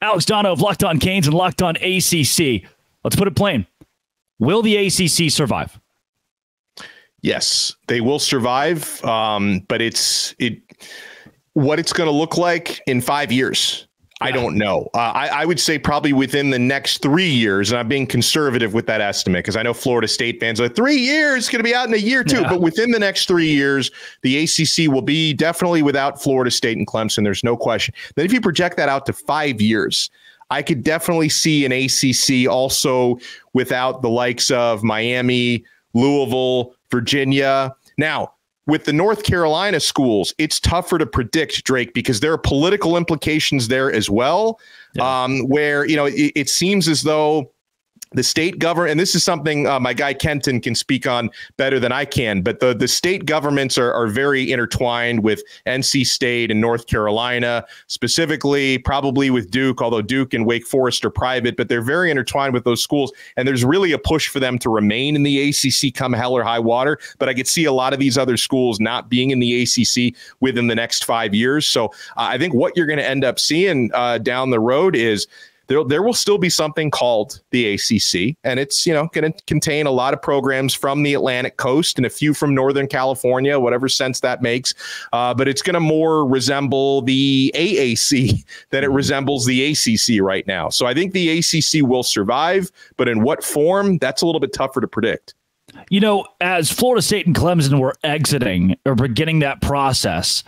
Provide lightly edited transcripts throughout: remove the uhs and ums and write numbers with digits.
Alex Dono of Locked On Canes and Locked On ACC. Let's put it plain. Will the ACC survive? Yes, they will survive. But what it's going to look like in 5 years, I don't know. I would say probably within the next 3 years, and I'm being conservative with that estimate because I know Florida State fans are like 3 years, it's going to be out in a year too. Yeah. But within the next 3 years, the ACC will be definitely without Florida State and Clemson. There's no question. Then if you project that out to 5 years, I could definitely see an ACC also without the likes of Miami, Louisville, Virginia. Now, with the North Carolina schools, it's tougher to predict, Drake, because there are political implications there as well, where, it seems as though the state government, and this is something my guy Kenton can speak on better than I can, but the state governments are very intertwined with NC State and North Carolina, specifically probably with Duke, although Duke and Wake Forest are private, but they're very intertwined with those schools. And there's really a push for them to remain in the ACC come hell or high water. But I could see a lot of these other schools not being in the ACC within the next 5 years. So I think what you're going to end up seeing down the road is there will still be something called the ACC, and it's, going to contain a lot of programs from the Atlantic coast and a few from Northern California, whatever sense that makes. But it's going to more resemble the AAC than it resembles the ACC right now. So I think the ACC will survive, but in what form, that's a little bit tougher to predict. As Florida State and Clemson were exiting or beginning that process,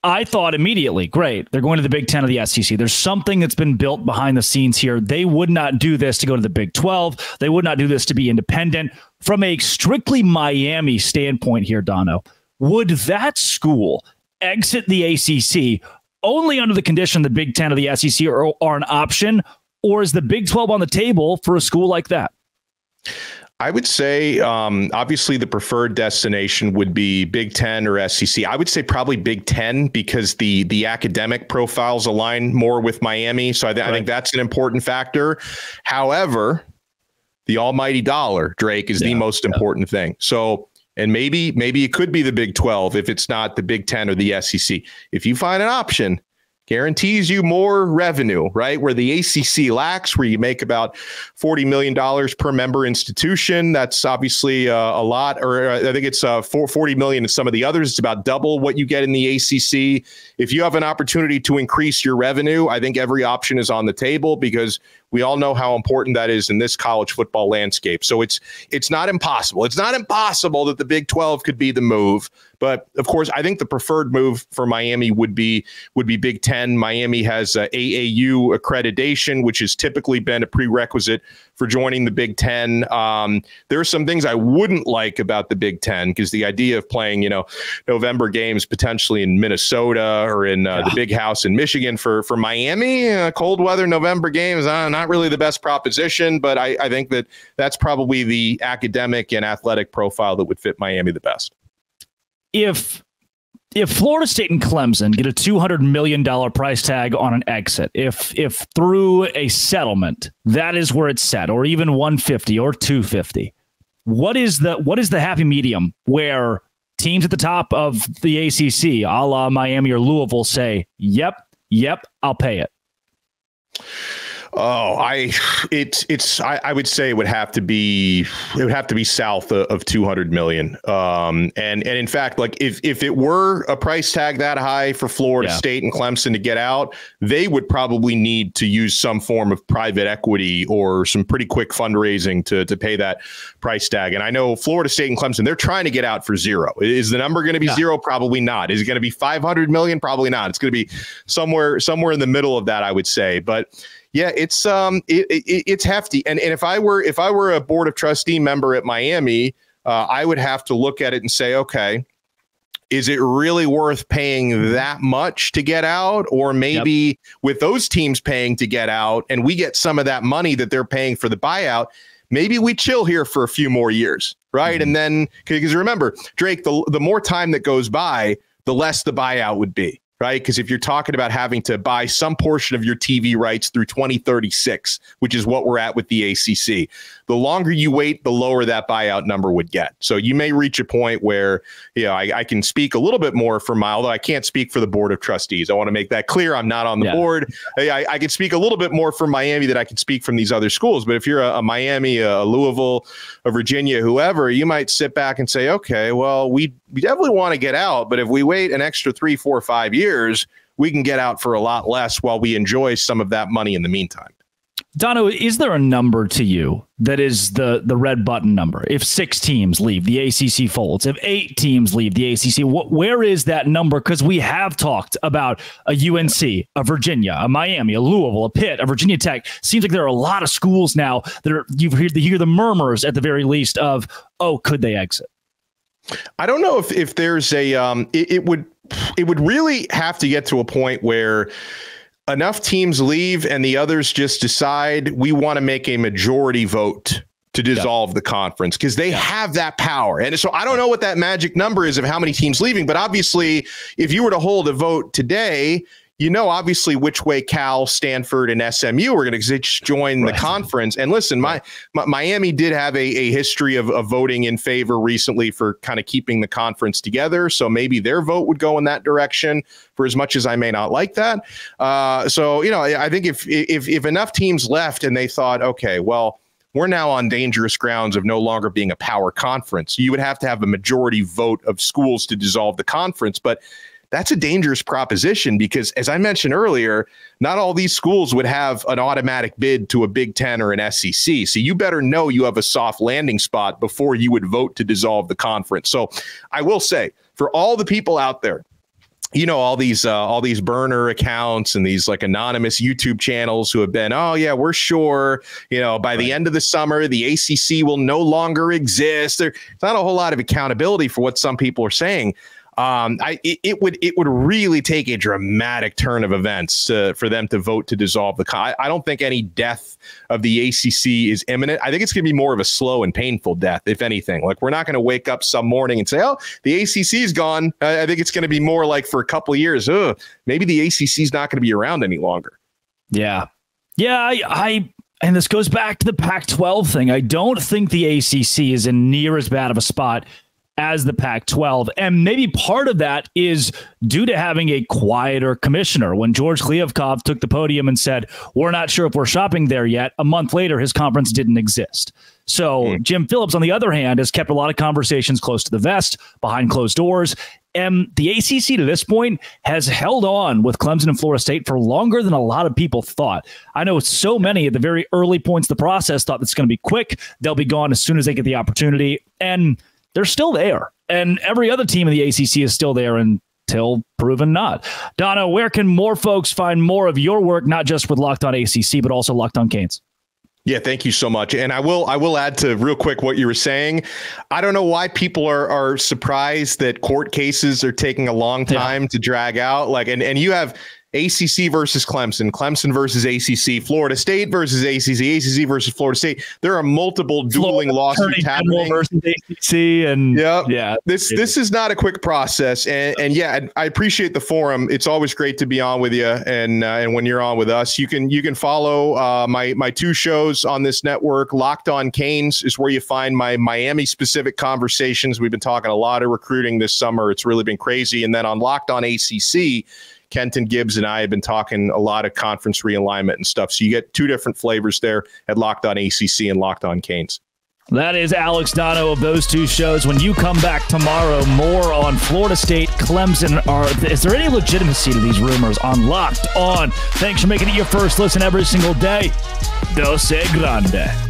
I thought immediately, great, they're going to the Big Ten of the SEC. There's something that's been built behind the scenes here. They would not do this to go to the Big 12. They would not do this to be independent. From a strictly Miami standpoint here, Dono, would that school exit the ACC only under the condition the Big Ten of the SEC are an option, or is the Big 12 on the table for a school like that? I would say, obviously, the preferred destination would be Big Ten or SEC. I would say probably Big Ten because the academic profiles align more with Miami. So I think that's an important factor. However, the almighty dollar, Drake, is the most important thing. So, and maybe it could be the Big 12 if it's not the Big Ten or the SEC. If you find an option guarantees you more revenue, right? Where the ACC lacks, where you make about $40 million per member institution. That's obviously a lot, or I think it's $40 million in some of the others. It's about double what you get in the ACC. If you have an opportunity to increase your revenue, I think every option is on the table because we all know how important that is in this college football landscape. So it's not impossible. It's not impossible that the Big 12 could be the move. But of course, I think the preferred move for Miami would be Big Ten. Miami has AAU accreditation, which has typically been a prerequisite for joining the Big Ten. There are some things I wouldn't like about the Big Ten because the idea of playing, November games potentially in Minnesota or in the Big House in Michigan for Miami, cold weather November games, not really the best proposition. But I think that's probably the academic and athletic profile that would fit Miami the best. If Florida State and Clemson get a $200 million price tag on an exit, if through a settlement that is where it's set, or even 150 or 250, what is the happy medium where teams at the top of the ACC, a la Miami or Louisville, say, "Yep, I'll pay it"? Oh, I would say it would have to be south of 200 million. And in fact, like if it were a price tag that high for Florida State and Clemson to get out, they would probably need to use some form of private equity or some pretty quick fundraising to pay that price tag. And I know Florida State and Clemson, they're trying to get out for zero. Is the number going to be zero? Probably not. Is it going to be 500 million? Probably not. It's going to be somewhere in the middle of that, I would say. But yeah, it's hefty. And if I were a board of trustee member at Miami, I would have to look at it and say, okay, is it really worth paying that much to get out? Or maybe with those teams paying to get out and we get some of that money that they're paying for the buyout, maybe we chill here for a few more years, right? Mm-hmm. And then, because remember, Drake, the more time that goes by, the less the buyout would be. right? Because if you're talking about having to buy some portion of your TV rights through 2036, which is what we're at with the ACC, the longer you wait, the lower that buyout number would get. So you may reach a point where, I can speak a little bit more for although I can't speak for the board of trustees. I want to make that clear. I'm not on the board. I can speak a little bit more for Miami than I can speak from these other schools. But if you're a Miami, a Louisville, a Virginia, whoever, you might sit back and say, okay, well, we definitely want to get out. But if we wait an extra 3, 4, 5 years, we can get out for a lot less while we enjoy some of that money in the meantime. Dono, is there a number to you that is the red button number? If 6 teams leave, the ACC folds. If 8 teams leave, the ACC, where is that number? Because we have talked about a UNC, a Virginia, a Miami, a Louisville, a Pitt, a Virginia Tech. Seems like there are a lot of schools now that you hear the murmurs at the very least of, could they exit? I don't know if there's a it would really have to get to a point where enough teams leave and the others just decide we want to make a majority vote to dissolve the conference, because they have that power. And so I don't know what that magic number is of how many teams leaving, but obviously if you were to hold a vote today, obviously which way Cal, Stanford, and SMU are going to join the conference. And listen, Miami did have a history of voting in favor recently for kind of keeping the conference together. So maybe their vote would go in that direction, for as much as I may not like that. I think if enough teams left and they thought, okay, well, we're now on dangerous grounds of no longer being a power conference, you would have to have a majority vote of schools to dissolve the conference. But that's a dangerous proposition because, as I mentioned earlier, not all these schools would have an automatic bid to a Big Ten or an SEC. So you better know you have a soft landing spot before you would vote to dissolve the conference. So I will say, for all the people out there, all these burner accounts and these like anonymous YouTube channels who have been, we're sure, by the end of the summer, the ACC will no longer exist. There's not a whole lot of accountability for what some people are saying. It would really take a dramatic turn of events for them to vote to dissolve the I don't think any death of the ACC is imminent. I think it's going to be more of a slow and painful death, if anything. Like, we're not going to wake up some morning and say, the ACC is gone. I think it's going to be more like for a couple of years. Maybe the ACC is not going to be around any longer. Yeah. And this goes back to the Pac-12 thing. I don't think the ACC is in near as bad of a spot as the Pac-12. And maybe part of that is due to having a quieter commissioner. When George Kliavkov took the podium and said, we're not sure if we're shopping there yet, a month later, his conference didn't exist. So Jim Phillips, on the other hand, has kept a lot of conversations close to the vest, behind closed doors. And the ACC to this point has held on with Clemson and Florida State for longer than a lot of people thought. I know so many at the very early points of the process thought it's going to be quick. They'll be gone as soon as they get the opportunity. And they're still there. And every other team in the ACC is still there until proven not. Donna, where can more folks find more of your work, not just with Locked On ACC, but also Locked On Canes? Yeah, thank you so much. And I will add to real quick what you were saying. I don't know why people are surprised that court cases are taking a long time to drag out. And you have ACC versus Clemson, Clemson versus ACC, Florida State versus ACC, ACC versus Florida State. There are multiple dueling lawsuits happening. Versus ACC, and this is not a quick process. And I appreciate the forum. It's always great to be on with you. And when you're on with us, you can follow my 2 shows on this network. Locked On Canes is where you find my Miami specific conversations. We've been talking a lot of recruiting this summer. It's really been crazy. And then on Locked On ACC, Kenton Gibbs and I have been talking a lot of conference realignment and stuff. So you get 2 different flavors there at Locked On ACC and Locked On Canes. That is Alex Dono of those 2 shows. When you come back tomorrow, more on Florida State, Clemson. Is there any legitimacy to these rumors on Locked On? Thanks for making it your first listen every single day. Dose Grande.